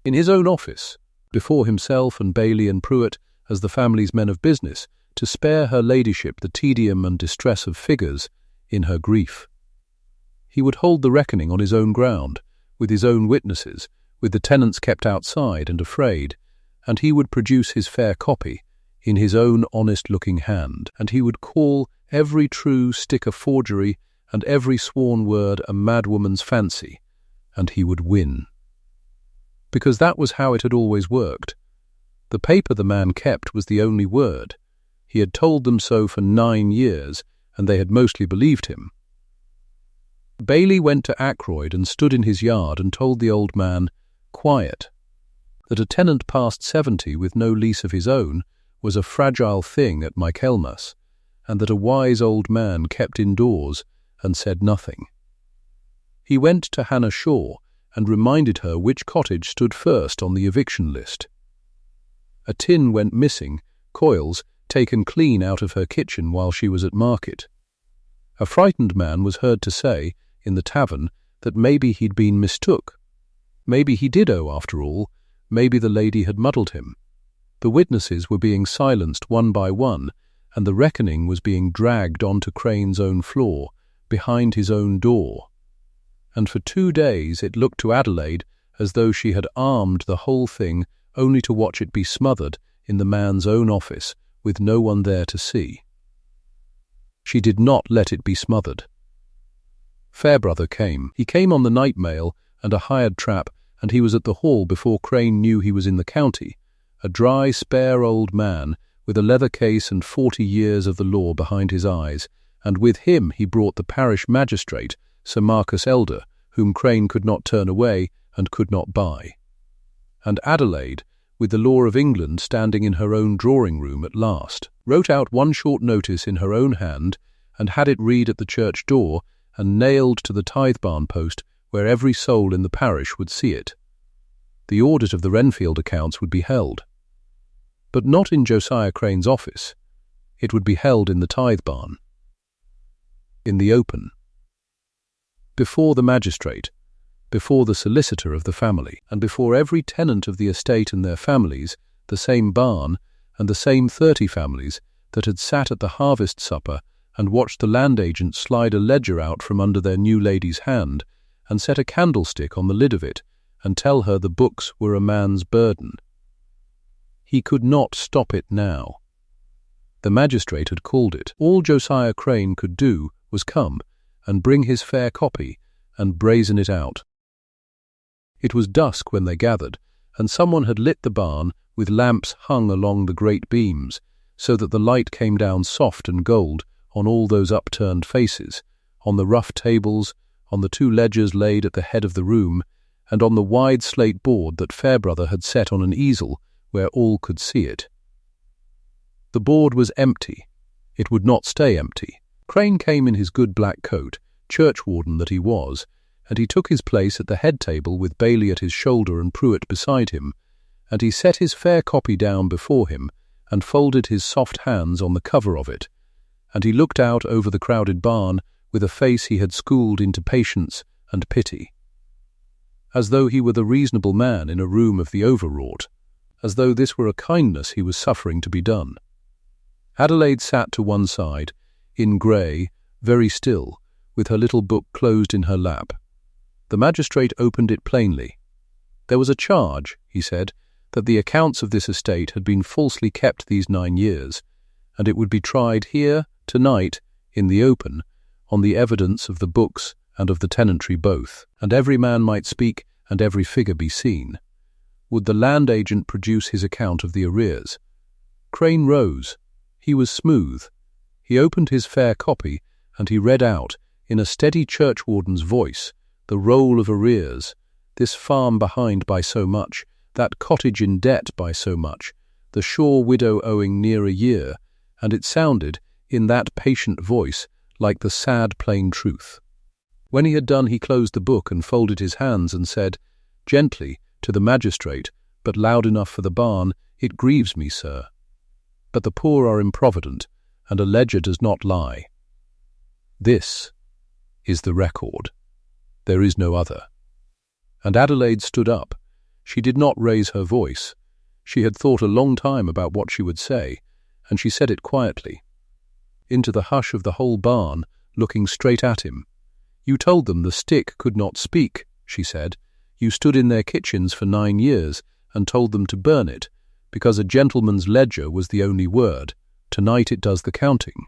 In his own office, before himself and Bailey and Pruitt as the family's men of business, to spare her ladyship the tedium and distress of figures in her grief. He would hold the reckoning on his own ground, with his own witnesses, with the tenants kept outside and afraid, and he would produce his fair copy in his own honest-looking hand, and he would call every true stick a forgery and every sworn word a madwoman's fancy, and he would win. Because that was how it had always worked. The paper the man kept was the only word. He had told them so for 9 years, and they had mostly believed him. Bailey went to Ackroyd and stood in his yard and told the old man, quiet, that a tenant past 70 with no lease of his own was a fragile thing at Michaelmas, and that a wise old man kept indoors and said nothing. He went to Hannah Shaw and reminded her which cottage stood first on the eviction list. A tin went missing, Coyle's, taken clean out of her kitchen while she was at market. A frightened man was heard to say, in the tavern, that maybe he'd been mistook. Maybe he did owe after all, maybe the lady had muddled him. The witnesses were being silenced one by one, and the reckoning was being dragged onto Crane's own floor, behind his own door. And for 2 days it looked to Adelaide as though she had armed the whole thing only to watch it be smothered in the man's own office with no one there to see. She did not let it be smothered. Fairbrother came. He came on the night mail and a hired trap, and he was at the hall before Crane knew he was in the county, a dry, spare old man with a leather case and 40 years of the law behind his eyes, and with him he brought the parish magistrate, Sir Marcus Elder, whom Crane could not turn away and could not buy. And Adelaide, with the law of England standing in her own drawing-room at last, wrote out one short notice in her own hand and had it read at the church door and nailed to the tithe-barn post where every soul in the parish would see it. The audit of the Renfield accounts would be held. But not in Josiah Crane's office. It would be held in the tithe-barn. In the open. Before the magistrate, before the solicitor of the family, and before every tenant of the estate and their families, the same barn, and the same 30 families that had sat at the harvest supper and watched the land agent slide a ledger out from under their new lady's hand and set a candlestick on the lid of it and tell her the books were a man's burden. He could not stop it now. The magistrate had called it. All Josiah Crane could do was come and bring his fair copy and brazen it out. It was dusk when they gathered, and someone had lit the barn with lamps hung along the great beams, so that the light came down soft and gold on all those upturned faces, on the rough tables, on the 2 ledgers laid at the head of the room, and on the wide slate board that Fairbrother had set on an easel where all could see it. The board was empty. It would not stay empty. Crane came in his good black coat, churchwarden that he was, and he took his place at the head table with Bailey at his shoulder and Pruitt beside him, and he set his fair copy down before him and folded his soft hands on the cover of it, and he looked out over the crowded barn with a face he had schooled into patience and pity, as though he were the reasonable man in a room of the overwrought, as though this were a kindness he was suffering to be done. Adelaide sat to one side, in grey, very still, with her little book closed in her lap. The magistrate opened it plainly. There was a charge, he said, that the accounts of this estate had been falsely kept these 9 years, and it would be tried here, tonight, in the open, on the evidence of the books and of the tenantry both, and every man might speak and every figure be seen. Would the land agent produce his account of the arrears? Crane rose. He was smooth. He opened his fair copy, and he read out, in a steady churchwarden's voice, the roll of arrears, this farm behind by so much, that cottage in debt by so much, the Shaw widow owing near a year, and it sounded, in that patient voice, like the sad plain truth. When he had done, he closed the book and folded his hands and said, gently, to the magistrate, but loud enough for the barn, "It grieves me, sir. But the poor are improvident, and a ledger does not lie. This is the record. There is no other." And Adelaide stood up. She did not raise her voice. She had thought a long time about what she would say, and she said it quietly. Into the hush of the whole barn, looking straight at him. "You told them the stick could not speak," she said. "You stood in their kitchens for 9 years and told them to burn it, because a gentleman's ledger was the only word. Tonight it does the counting."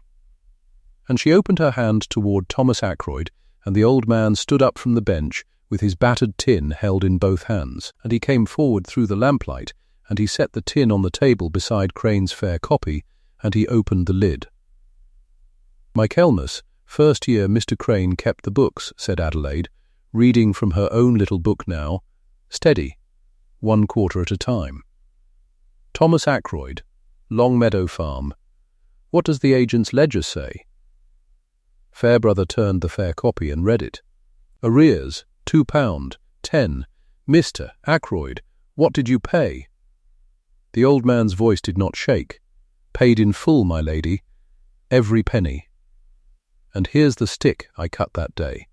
And she opened her hand toward Thomas Ackroyd, and the old man stood up from the bench with his battered tin held in both hands, and he came forward through the lamplight, and he set the tin on the table beside Crane's fair copy, and he opened the lid. "Michaelmas, first year Mr. Crane kept the books," said Adelaide, reading from her own little book now, steady, 1 quarter at a time. "Thomas Ackroyd, Longmeadow Farm. What does the agent's ledger say?" Fairbrother turned the fair copy and read it. "Arrears, £2, 10. Mr. Ackroyd, what did you pay?" The old man's voice did not shake. "Paid in full, my lady. Every penny. And here's the stick I cut that day."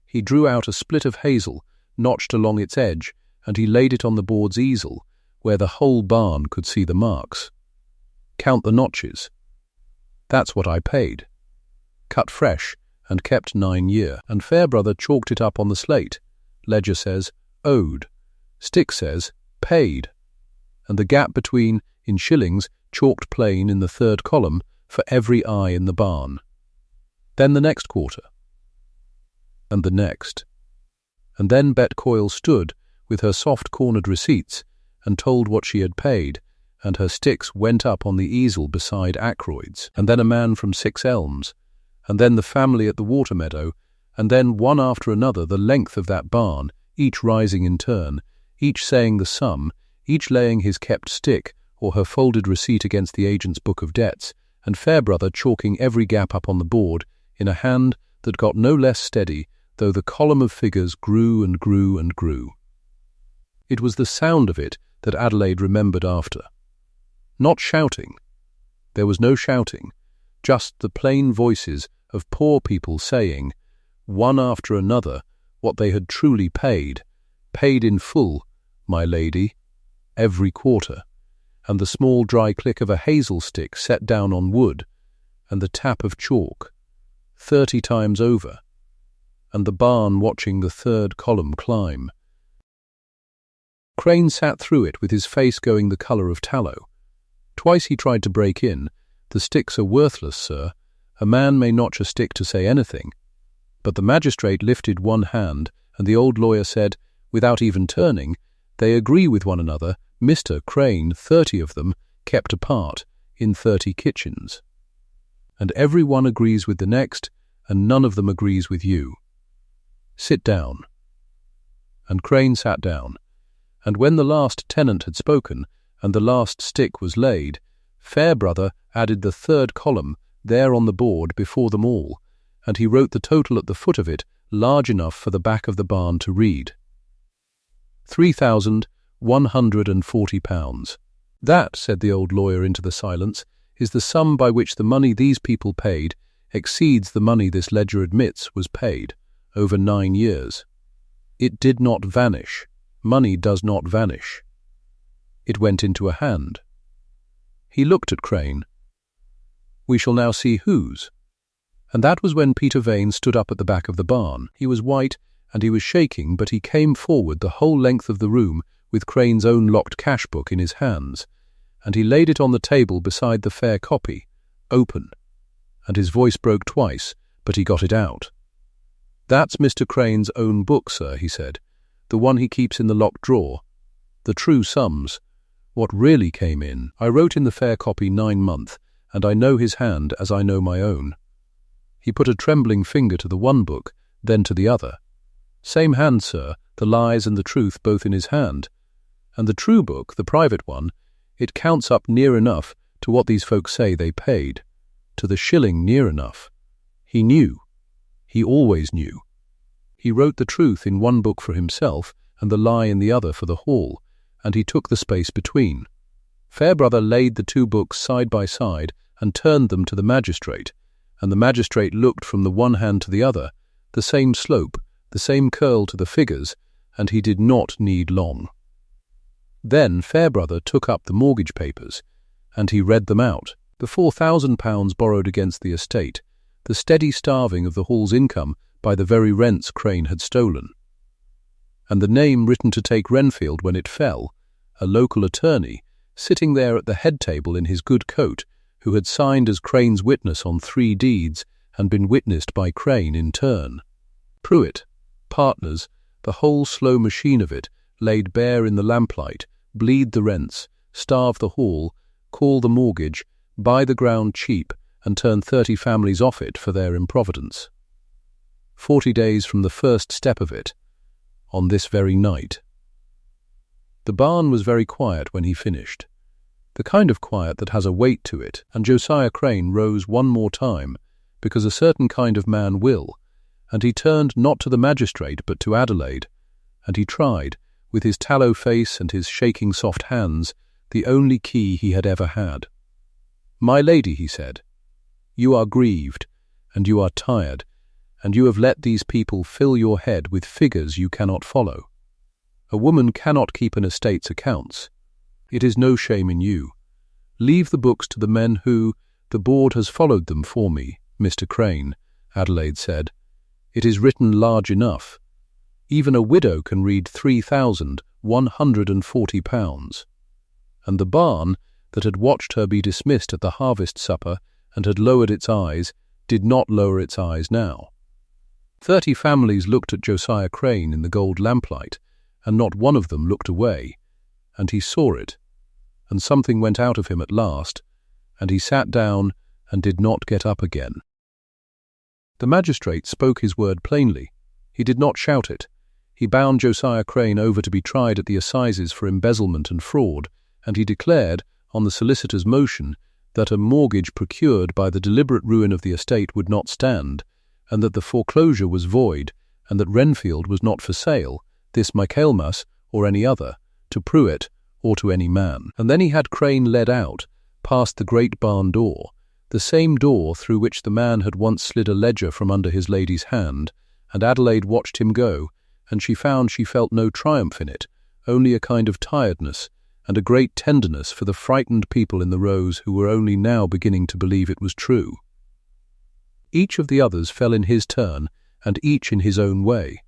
He drew out a split of hazel, notched along its edge, and he laid it on the board's easel, where the whole barn could see the marks. "Count the notches. That's what I paid. Cut fresh, and kept 9 year, and Fairbrother chalked it up on the slate. Ledger says, owed. Stick says, paid. And the gap between, in shillings, chalked plain in the 3rd column for every eye in the barn. Then the next quarter. And the next. And then Bet Coyle stood, with her soft-cornered receipts, and told what she had paid, and her sticks went up on the easel beside Ackroyd's, and then a man from 6 Elms, and then the family at the water meadow, and then one after another the length of that barn, each rising in turn, each saying the sum, each laying his kept stick or her folded receipt against the agent's book of debts, and Fairbrother chalking every gap up on the board in a hand that got no less steady, though the column of figures grew and grew and grew. It was the sound of it that Adelaide remembered after. Not shouting. There was no shouting, just the plain voices of poor people saying, one after another, what they had truly paid in full, my lady, every quarter, and the small dry click of a hazel stick set down on wood, and the tap of chalk, 30 times over, and the barn watching the 3rd column climb. Crane sat through it with his face going the colour of tallow. Twice he tried to break in. "The sticks are worthless, sir. A man may notch a stick to say anything." But the magistrate lifted one hand, and the old lawyer said, without even turning, "They agree with one another. Mr. Crane, 30 of them, kept apart, in 30 kitchens. And every one agrees with the next, and none of them agrees with you. Sit down." And Crane sat down, and when the last tenant had spoken, and the last stick was laid, Fairbrother added the 3rd column there on the board before them all, and he wrote the total at the foot of it, large enough for the back of the barn to read. £3,140. That, said the old lawyer into the silence, is the sum by which the money these people paid exceeds the money this ledger admits was paid, over 9 years. It did not vanish. Money does not vanish. It went into a hand. He looked at Crane. We shall now see whose. And that was when Peter Vane stood up at the back of the barn. He was white and he was shaking, but he came forward the whole length of the room with Crane's own locked cash book in his hands, and he laid it on the table beside the fair copy, open, and his voice broke twice, but he got it out. That's Mr. Crane's own book, sir, he said, the one he keeps in the locked drawer. The true sums. What really came in. I wrote in the fair copy 9 months, and I know his hand as I know my own. He put a trembling finger to the one book, then to the other. Same hand, sir, the lies and the truth both in his hand. And the true book, the private one, it counts up near enough to what these folks say they paid. To the shilling near enough. He knew. He always knew. He wrote the truth in one book for himself and the lie in the other for the hall, and he took the space between. Fairbrother laid the 2 books side by side and turned them to the magistrate, and the magistrate looked from the one hand to the other, the same slope, the same curl to the figures, and he did not need long. Then Fairbrother took up the mortgage papers, and he read them out, the £4,000 borrowed against the estate, the steady starving of the hall's income by the very rents Crane had stolen. And the name written to take Renfield when it fell, a local attorney, sitting there at the head table in his good coat, who had signed as Crane's witness on 3 deeds and been witnessed by Crane in turn. Pruitt, partners, the whole slow machine of it, laid bare in the lamplight, bleed the rents, starve the hall, call the mortgage, buy the ground cheap, and turn 30 families off it for their improvidence. 40 days from the first step of it, on this very night. The barn was very quiet when he finished, the kind of quiet that has a weight to it, and Josiah Crane rose one more time, because a certain kind of man will, and he turned not to the magistrate but to Adelaide, and he tried, with his tallow face and his shaking soft hands, the only key he had ever had. "My lady," he said, "you are grieved, and you are tired, and you have let these people fill your head with figures you cannot follow. A woman cannot keep an estate's accounts. It is no shame in you. Leave the books to the men who, the board has followed them for me, Mr. Crane," Adelaide said. "It is written large enough. Even a widow can read £3,140. And the barn, that had watched her be dismissed at the harvest supper and had lowered its eyes, did not lower its eyes now. 30 families looked at Josiah Crane in the gold lamplight, and not one of them looked away, and he saw it, and something went out of him at last, and he sat down and did not get up again. The magistrate spoke his word plainly. He did not shout it. He bound Josiah Crane over to be tried at the assizes for embezzlement and fraud, and he declared, on the solicitor's motion, that a mortgage procured by the deliberate ruin of the estate would not stand, and that the foreclosure was void, and that Renfield was not for sale, this Michaelmas or any other, to Pruitt or to any man. And then he had Crane led out, past the great barn door, the same door through which the man had once slid a ledger from under his lady's hand, and Adelaide watched him go, and she found she felt no triumph in it, only a kind of tiredness, and a great tenderness for the frightened people in the rows who were only now beginning to believe it was true. Each of the others fell in his turn, and each in his own way.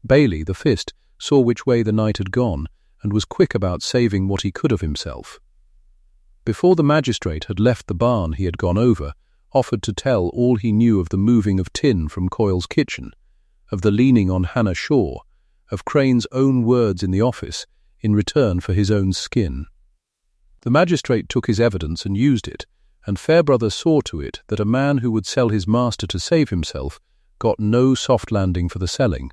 Bailey, the fist, saw which way the night had gone, and was quick about saving what he could of himself. Before the magistrate had left the barn he had gone over, offered to tell all he knew of the moving of tin from Coyle's kitchen, of the leaning on Hannah Shaw, of Crane's own words in the office, in return for his own skin. The magistrate took his evidence and used it, and Fairbrother saw to it that a man who would sell his master to save himself got no soft landing for the selling.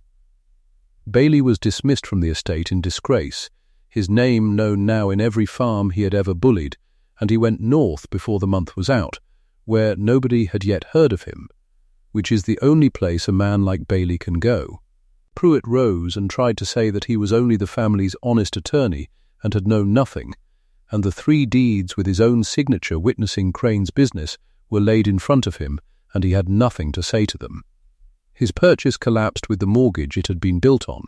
Bailey was dismissed from the estate in disgrace, his name known now in every farm he had ever bullied, and he went north before the month was out, where nobody had yet heard of him. which is the only place a man like Bailey can go. Pruitt rose and tried to say that he was only the family's honest attorney and had known nothing, and the 3 deeds with his own signature witnessing Crane's business were laid in front of him, and he had nothing to say to them. His purchase collapsed with the mortgage it had been built on.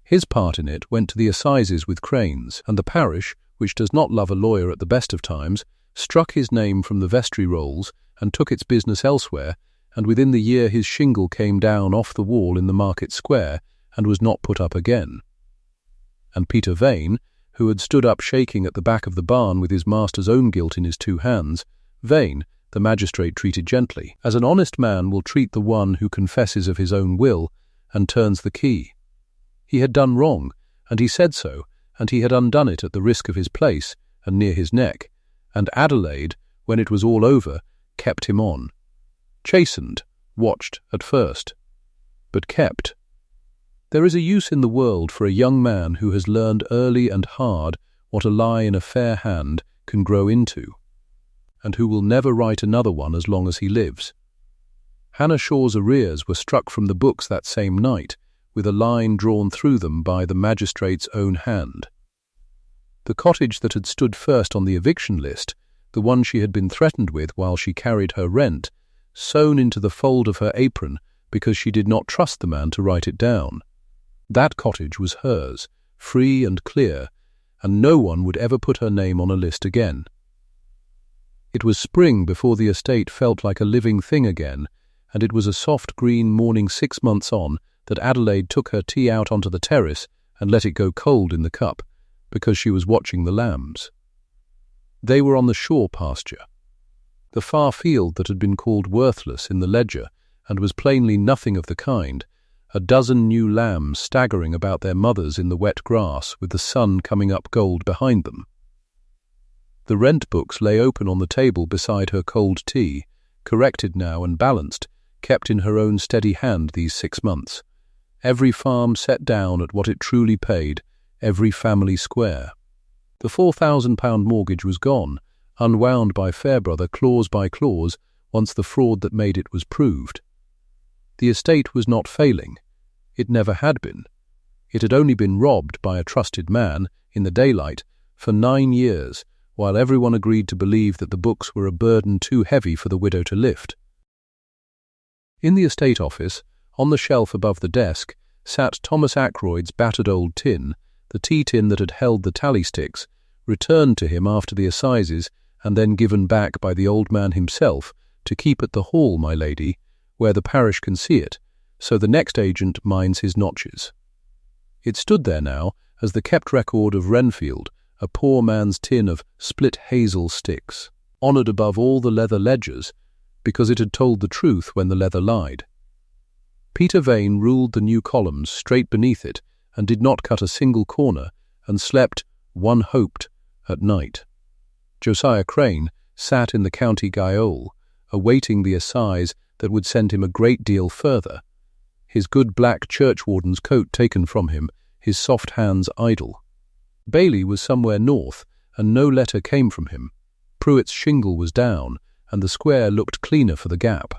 His part in it went to the assizes with Crane's, and the parish, which does not love a lawyer at the best of times, struck his name from the vestry rolls and took its business elsewhere, and within the year his shingle came down off the wall in the market square and was not put up again. And Peter Vane, who had stood up shaking at the back of the barn with his master's own guilt in his 2 hands, Vane, the magistrate treated gently, as an honest man will treat the one who confesses of his own will and turns the key. He had done wrong, and he said so, and he had undone it at the risk of his place and near his neck, and Adelaide, when it was all over, kept him on. Chastened, watched at first, but kept. There is a use in the world for a young man who has learned early and hard what a lie in a fair hand can grow into, and who will never write another one as long as he lives. Hannah Shaw's arrears were struck from the books that same night, with a line drawn through them by the magistrate's own hand. The cottage that had stood first on the eviction list, the one she had been threatened with while she carried her rent, sewn into the fold of her apron because she did not trust the man to write it down. That cottage was hers, free and clear, and no one would ever put her name on a list again. It was spring before the estate felt like a living thing again, and it was a soft green morning 6 months on that Adelaide took her tea out onto the terrace and let it go cold in the cup, because she was watching the lambs. They were on the shore pasture. The far field that had been called worthless in the ledger and was plainly nothing of the kind, a dozen new lambs staggering about their mothers in the wet grass with the sun coming up gold behind them. The rent books lay open on the table beside her cold tea, corrected now and balanced, kept in her own steady hand these 6 months. Every farm set down at what it truly paid, every family square. The £4,000 mortgage was gone, unwound by Fairbrother clause by clause once the fraud that made it was proved. The estate was not failing. It never had been. It had only been robbed by a trusted man, in the daylight, for 9 years, while everyone agreed to believe that the books were a burden too heavy for the widow to lift. In the estate office, on the shelf above the desk, sat Thomas Ackroyd's battered old tin, the tea tin that had held the tally sticks, returned to him after the assizes and then given back by the old man himself to keep at the hall, my lady, where the parish can see it, so the next agent minds his notches. It stood there now as the kept record of Renfield, a poor man's tin of split hazel sticks, honoured above all the leather ledgers, because it had told the truth when the leather lied. Peter Vane ruled the new columns straight beneath it and did not cut a single corner, and slept, one hoped, at night. Josiah Crane sat in the county gaol, awaiting the assize that would send him a great deal further, his good black churchwarden's coat taken from him, his soft hands idle. Bailey was somewhere north, and no letter came from him. Pruitt's shingle was down, and the square looked cleaner for the gap.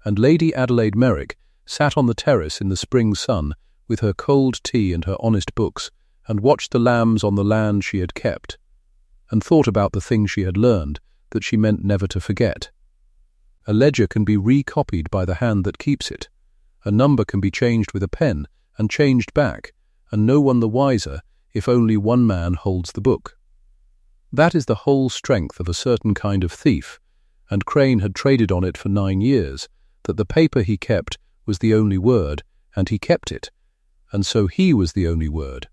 And Lady Adelaide Merrick sat on the terrace in the spring sun with her cold tea and her honest books, and watched the lambs on the land she had kept, and thought about the things she had learned that she meant never to forget. A ledger can be recopied by the hand that keeps it. A number can be changed with a pen and changed back, and no one the wiser if only one man holds the book. That is the whole strength of a certain kind of thief, and Crane had traded on it for 9 years, that the paper he kept was the only word, and he kept it, and so he was the only word.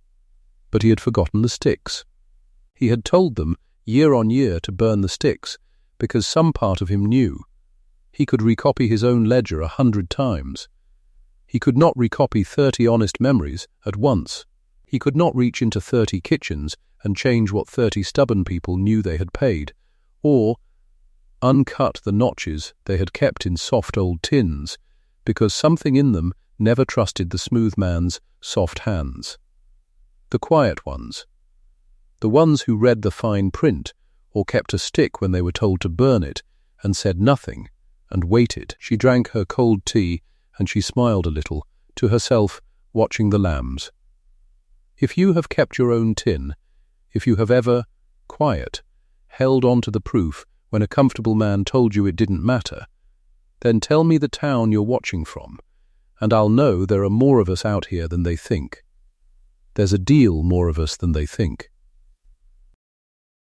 But he had forgotten the sticks. He had told them year on year to burn the sticks, because some part of him knew. He could recopy his own ledger 100 times. He could not recopy 30 honest memories at once. He could not reach into 30 kitchens and change what 30 stubborn people knew they had paid, or uncut the notches they had kept in soft old tins, because something in them never trusted the smooth man's soft hands. The quiet ones. The ones who read the fine print, or kept a stick when they were told to burn it, and said nothing, and waited. She drank her cold tea, and she smiled a little, to herself, watching the lambs. If you have kept your own tin, if you have ever, quiet, held on to the proof when a comfortable man told you it didn't matter, then tell me the town you're watching from, and I'll know there are more of us out here than they think. There's a deal more of us than they think.